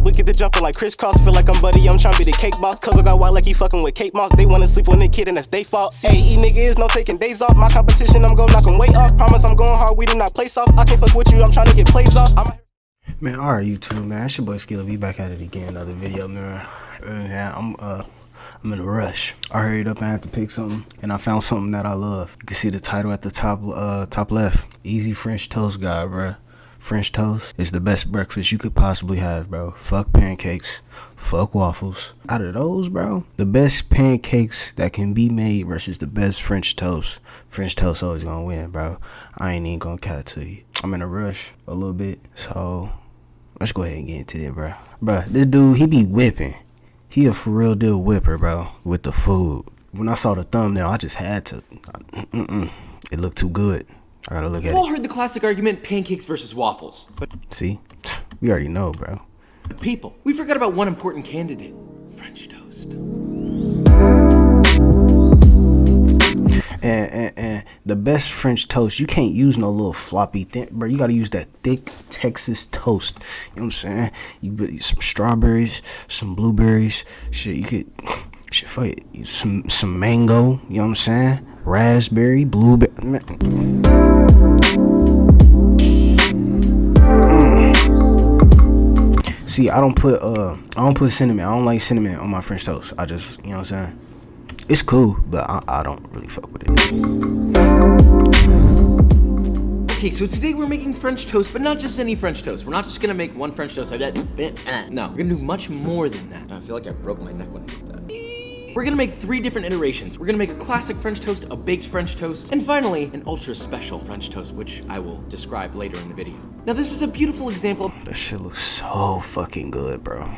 but get the jumping like crisscross. Feel like I'm buddy, I'm tryna be the cake boss. Cause I got wild like he fucking with cake moss. They wanna sleep with a kid and that's they fault. AE nigga is no taking days off. My competition, I'm gon' knock him way off. Promise I'm going hard, we do not play soft. I can't fuck with you, I'm tryna get plays off. Man, alright YouTube, man. It's your boy Skilla. We back at it again, another video, man. I'm in a rush. I hurried up and had to pick something, and I found something that I love. You can see the title at the top left. Easy French toast guy, bro. French toast is the best breakfast you could possibly have, bro. Fuck pancakes, fuck waffles. Out of those, bro, the best pancakes that can be made versus the best French toast. French toast always gonna win, bro. I ain't even gonna cat to you. I'm in a rush a little bit, so let's go ahead and get into it, bro. Bro, this dude, he be whipping. He a for real deal whipper, bro, with the food. When I saw the thumbnail, I just had to. It looked too good. I gotta look at it. We've all heard the classic argument, pancakes versus waffles. But see, we already know, bro. People, we forgot about one important candidate, French toast. And the best French toast, you can't use no little floppy thing, bro. You gotta use that thick Texas toast. You know what I'm saying? You put some strawberries, some blueberries, shit. You could, shit, fuck it, some mango. You know what I'm saying? Raspberry, blueberry. See, I don't put cinnamon. I don't like cinnamon on my French toast. I just, you know what I'm saying? It's cool, but I don't really fuck with it. Okay, so today we're making French toast, but not just any French toast. We're not just gonna make one French toast like that. No, we're gonna do much more than that. I feel like I broke my neck when I did that. We're gonna make 3 different iterations. We're gonna make a classic French toast, a baked French toast, and finally, an ultra special French toast, which I will describe later in the video. Now, this is a beautiful example. That shit looks so fucking good, bro.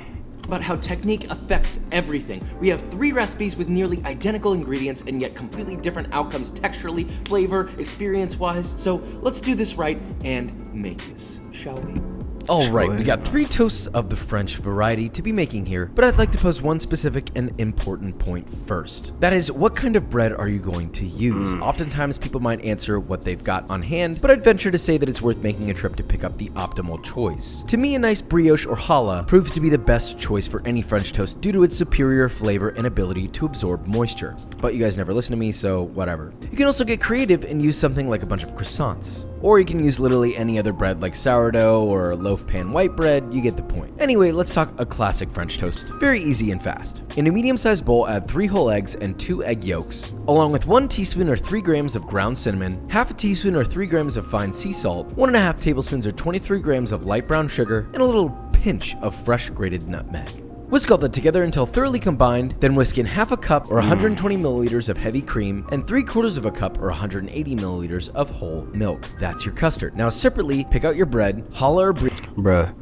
About how technique affects everything. We have 3 recipes with nearly identical ingredients and yet completely different outcomes texturally, flavor, experience-wise. So let's do this right and make this, shall we? Alright, we got 3 toasts of the French variety to be making here, but I'd like to pose one specific and important point first. That is, what kind of bread are you going to use? Oftentimes people might answer what they've got on hand, but I'd venture to say that it's worth making a trip to pick up the optimal choice. To me, a nice brioche or challah proves to be the best choice for any French toast due to its superior flavor and ability to absorb moisture. But you guys never listen to me, so whatever. You can also get creative and use something like a bunch of croissants. Or you can use literally any other bread like sourdough or loaf pan white bread, you get the point. Anyway, let's talk a classic French toast. Very easy and fast. In a medium-sized bowl, add 3 whole eggs and 2 egg yolks, along with 1 teaspoon or 3 grams of ground cinnamon, half a teaspoon or 3 grams of fine sea salt, 1.5 tablespoons or 23 grams of light brown sugar, and a little pinch of fresh grated nutmeg. Whisk all that together until thoroughly combined, then whisk in half a cup or 120 milliliters of heavy cream and 3/4 of a cup or 180 milliliters of whole milk. That's your custard. Now separately, pick out your bread, challah or brie. Bruh,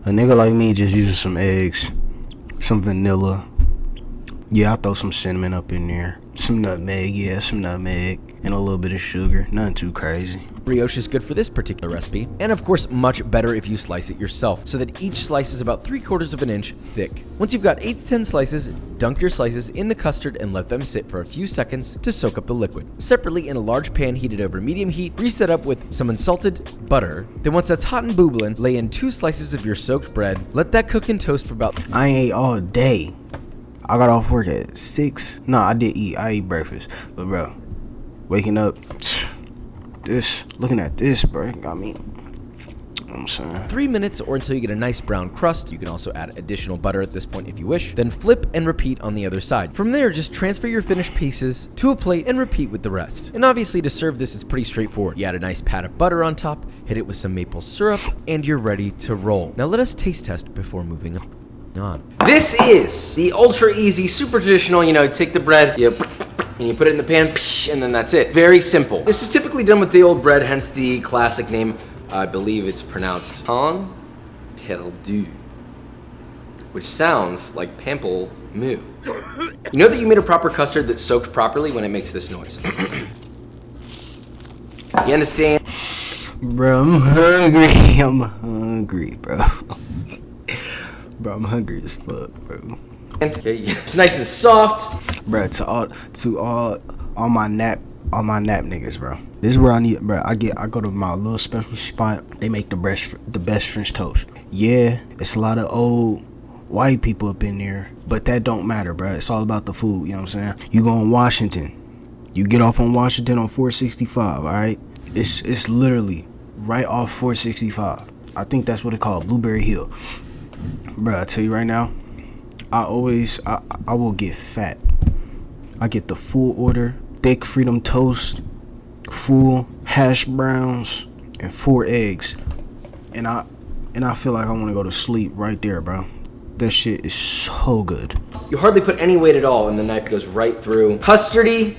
a nigga like me just uses some eggs, some vanilla. Yeah, I'll throw some cinnamon up in there. Some nutmeg, yeah, some nutmeg. And a little bit of sugar, nothing too crazy. Brioche is good for this particular recipe, and of course much better if you slice it yourself, so that each slice is about 3/4 of an inch thick. Once you've got 8 to 10 slices, dunk your slices in the custard and let them sit for a few seconds to soak up the liquid. Separately, in a large pan heated over medium heat, grease that up with some unsalted butter. Then once that's hot and bubbling, lay in 2 slices of your soaked bread. Let that cook and toast for about... I ain't ate all day. I got off work at 6. No, I did eat. I ate breakfast. But bro, waking up, looking at this, bro, got me. I'm saying 3 minutes or until you get a nice brown crust. You can also add additional butter at this point if you wish. Then flip and repeat on the other side. From there, just transfer your finished pieces to a plate and repeat with the rest. And obviously to serve this, it's pretty straightforward. You add a nice pat of butter on top, hit it with some maple syrup, and you're ready to roll. Now let us taste test before moving on. This is the ultra easy, super traditional, you take the bread, and you put it in the pan, and then that's it. Very simple. This is typically done with day old bread, hence the classic name. I believe it's pronounced pain perdu, which sounds like pample moo. You know that you made a proper custard that soaked properly when it makes this noise. You understand? Bro, I'm hungry. I'm hungry, bro. Bro, I'm hungry as fuck, bro. Okay, it's nice and soft. Bro, to all my nap niggas, bro. This is where I need, bro. I go to my little special spot. They make the best French toast. Yeah, it's a lot of old white people up in there, but that don't matter, bro. It's all about the food, you know what I'm saying? You go in Washington, you get off on Washington on 465, all right? It's literally right off 465. I think that's what it called, Blueberry Hill. Bro, I tell you right now, I will get fat. I get the full order, thick freedom toast, full hash browns, and 4 eggs. And I feel like I want to go to sleep right there, bro. That shit is so good. You hardly put any weight at all, and the knife goes right through. Custardy.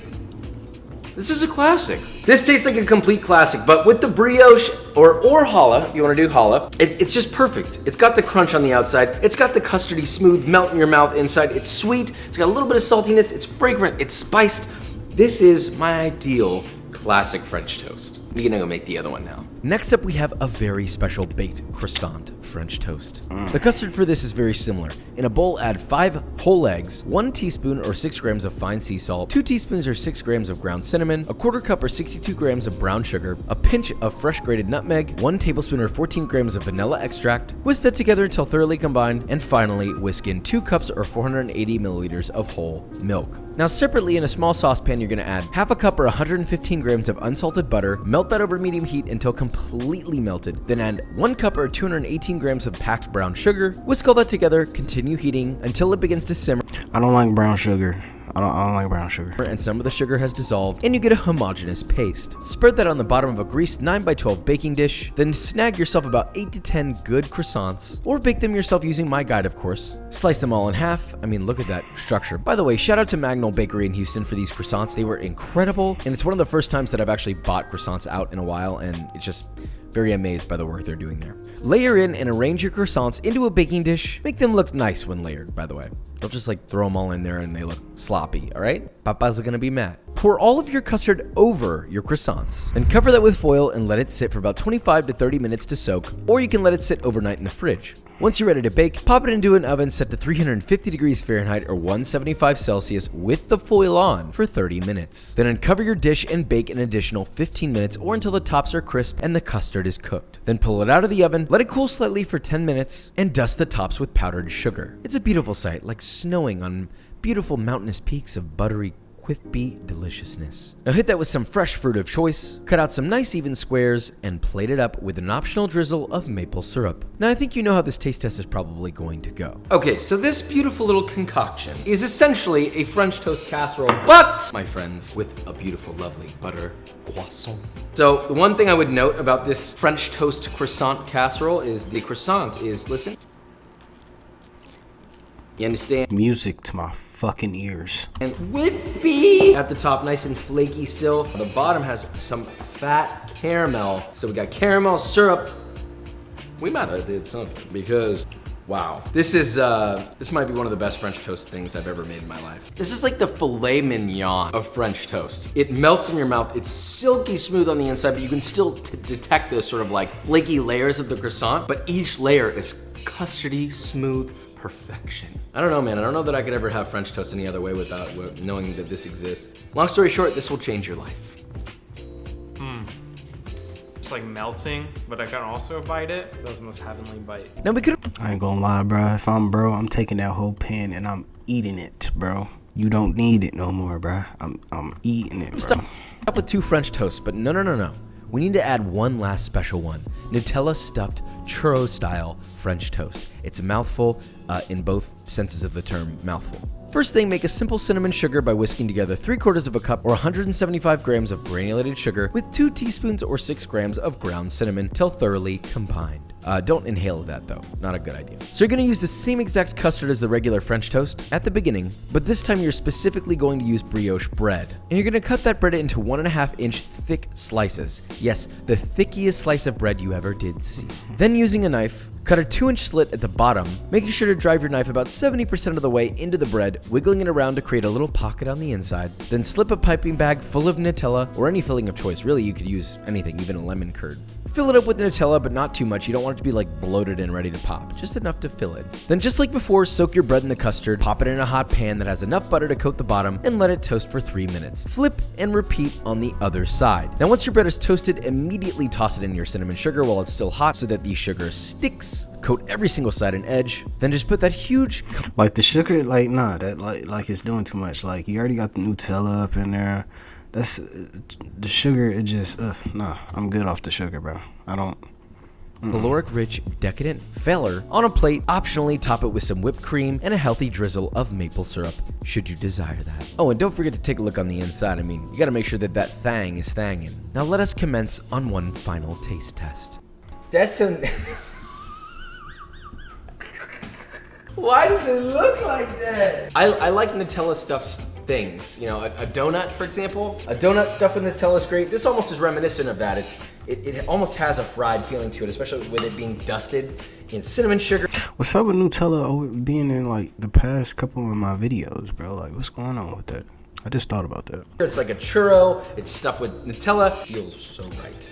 This is a classic. This tastes like a complete classic, but with the brioche or challah, if you want to do challah, it's just perfect. It's got the crunch on the outside. It's got the custardy smooth melt in your mouth inside. It's sweet. It's got a little bit of saltiness. It's fragrant. It's spiced. This is my ideal classic French toast. We're gonna go make the other one now. Next up, we have a very special baked croissant French toast. The custard for this is very similar. In a bowl, add 5 whole eggs, 1 teaspoon or 6 grams of fine sea salt, 2 teaspoons or 6 grams of ground cinnamon, a quarter cup or 62 grams of brown sugar, a pinch of fresh grated nutmeg, 1 tablespoon or 14 grams of vanilla extract. Whisk that together until thoroughly combined, and finally whisk in 2 cups or 480 milliliters of whole milk. Now separately, in a small saucepan, you're gonna add half a cup or 115 grams of unsalted butter, melt that over medium heat until completely melted, then add 1 cup or 218 grams of packed brown sugar, whisk all that together, continue heating until it begins to simmer. I don't like brown sugar. I don't like brown sugar. And some of the sugar has dissolved, and you get a homogeneous paste. Spread that on the bottom of a greased 9x12 baking dish, then snag yourself about 8 to 10 good croissants, or bake them yourself using my guide, of course. Slice them all in half. I mean, look at that structure. By the way, shout out to Magnol Bakery in Houston for these croissants. They were incredible, and it's one of the first times that I've actually bought croissants out in a while, and it's just very amazed by the work they're doing there. Layer in and arrange your croissants into a baking dish. Make them look nice when layered, by the way. Don't just like throw them all in there and they look sloppy, all right? Papa's gonna be mad. Pour all of your custard over your croissants. Then cover that with foil and let it sit for about 25 to 30 minutes to soak, or you can let it sit overnight in the fridge. Once you're ready to bake, pop it into an oven set to 350 degrees Fahrenheit or 175 Celsius with the foil on for 30 minutes. Then uncover your dish and bake an additional 15 minutes or until the tops are crisp and the custard is cooked. Then pull it out of the oven, let it cool slightly for 10 minutes, and dust the tops with powdered sugar. It's a beautiful sight, like snowing on beautiful mountainous peaks of buttery crispy deliciousness. Now hit that with some fresh fruit of choice, cut out some nice even squares, and plate it up with an optional drizzle of maple syrup. Now I think you know how this taste test is probably going to go. Okay, so this beautiful little concoction is essentially a French toast casserole, but, my friends, with a beautiful, lovely butter croissant. So the one thing I would note about this French toast croissant casserole is the croissant is, listen, you understand? Music to my fucking ears. And whippy at the top, nice and flaky still. The bottom has some fat caramel. So we got caramel syrup. We might have did something because, wow. This might be one of the best French toast things I've ever made in my life. This is like the filet mignon of French toast. It melts in your mouth. It's silky smooth on the inside, but you can still detect those sort of like flaky layers of the croissant, but each layer is custardy smooth perfection. I don't know, man. I don't know that I could ever have French toast any other way without knowing that this exists. Long story short, this will change your life. It's like melting, but I can also bite it. It does this heavenly bite. Now we could I ain't gonna lie, bro. If I'm bro, I'm taking that whole pan and I'm eating it, bro. You don't need it no more, bro. I'm eating it, bro. stop with 2 French toasts, but no. We need to add one last special one. Nutella stuffed churro style French toast. It's a mouthful in both senses of the term mouthful. First thing, make a simple cinnamon sugar by whisking together 3/4 of a cup or 175 grams of granulated sugar with 2 teaspoons or 6 grams of ground cinnamon till thoroughly combined. Don't inhale that though, not a good idea. So you're gonna use the same exact custard as the regular French toast at the beginning, but this time you're specifically going to use brioche bread. And you're gonna cut that bread into 1.5 inch thick slices. Yes, the thickest slice of bread you ever did see. Then using a knife, cut a 2-inch slit at the bottom, making sure to drive your knife about 70% of the way into the bread, wiggling it around to create a little pocket on the inside. Then slip a piping bag full of Nutella, or any filling of choice. Really, you could use anything, even a lemon curd. Fill it up with Nutella, but not too much. You don't want it to be like bloated and ready to pop. Just enough to fill it. Then just like before, soak your bread in the custard, pop it in a hot pan that has enough butter to coat the bottom, and let it toast for 3 minutes. Flip and repeat on the other side. Now once your bread is toasted, immediately toss it in your cinnamon sugar while it's still hot so that the sugar sticks this, coat every single side and edge, then just put that huge Like the sugar, like nah, that like it's doing too much. Like you already got the Nutella up in there. That's the sugar. It just nah. I'm good off the sugar, bro. I don't. caloric-rich, decadent feller on a plate. Optionally, top it with some whipped cream and a healthy drizzle of maple syrup, should you desire that. Oh, and don't forget to take a look on the inside. I mean, you gotta make sure that that thang is thangin'. Now let us commence on one final taste test. That's so. Why does it look like that? I like Nutella stuffed things. You know, a donut, for example. A donut stuffed with Nutella is great. This almost is reminiscent of that. It almost has a fried feeling to it, especially with it being dusted in cinnamon sugar. What's up with Nutella being in like the past couple of my videos, bro? Like, what's going on with that? I just thought about that. It's like a churro. It's stuffed with Nutella. Feels so right.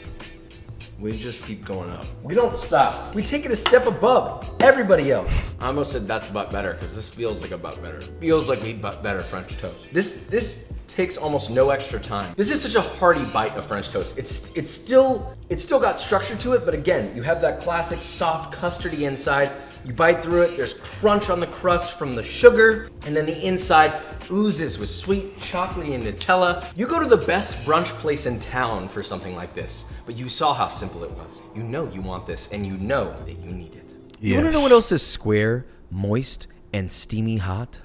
We just keep going up. We don't stop. We take it a step above everybody else. I almost said that's butt better because this feels like a butt better. Feels like we eat butt better French toast. This takes almost no extra time. This is such a hearty bite of French toast. It's still got structure to it, but again, you have that classic soft custardy inside. You bite through it, there's crunch on the crust from the sugar, and then the inside oozes with sweet chocolatey and Nutella. You go to the best brunch place in town for something like this, but you saw how simple it was. You know you want this, and you know that you need it. You wanna know what else is square, moist, and steamy hot?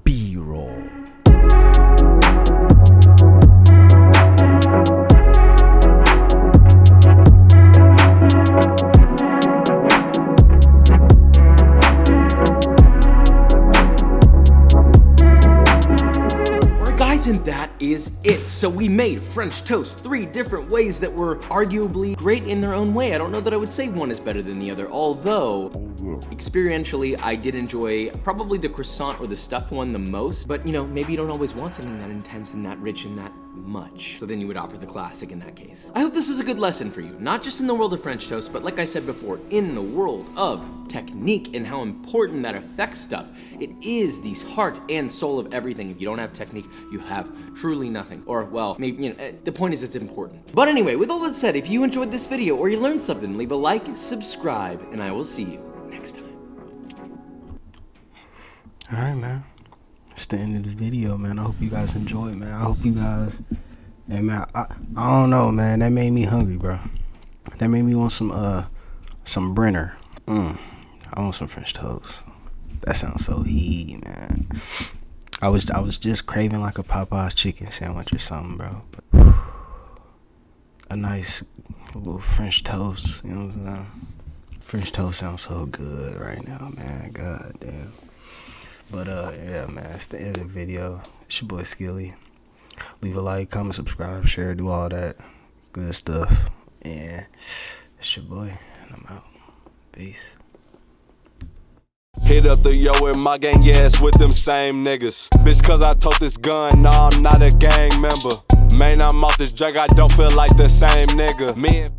B-roll. And that is it. So we made French toast 3 different ways that were arguably great in their own way. I don't know that I would say one is better than the other, although experientially I did enjoy probably the croissant or the stuffed one the most, but you know, maybe you don't always want something that intense and that rich and that much. So then you would opt for the classic in that case. I hope this was a good lesson for you, not just in the world of French toast, but like I said before, in the world of technique and how important that affects stuff. It is the heart and soul of everything. If you don't have technique, you have truly nothing. Or, well, maybe, you know, the point is it's important. But anyway, with all that said, if you enjoyed this video or you learned something, leave a like, subscribe, and I will see you next time. All right, man. That's the end of the video, man. I hope you guys enjoyed, man. I hope you guys. Hey, man. I don't know, man. That made me hungry, bro. That made me want some Brenner. I want some French toast. That sounds so heat, man. I was just craving like a Popeye's chicken sandwich or something, bro. But a nice little French toast, you know what I'm saying? French toast sounds so good right now, man. God damn. But yeah, man, that's the end of the video. It's your boy Skilly. Leave a like, comment, subscribe, share, do all that good stuff. And it's your boy, and I'm out. Peace. Hit up the yo in my gang, yeah, it's with them same niggas. Bitch, cause I tote this gun, nah, I'm not a gang member. Man, I'm off this drug, I don't feel like the same nigga. Me and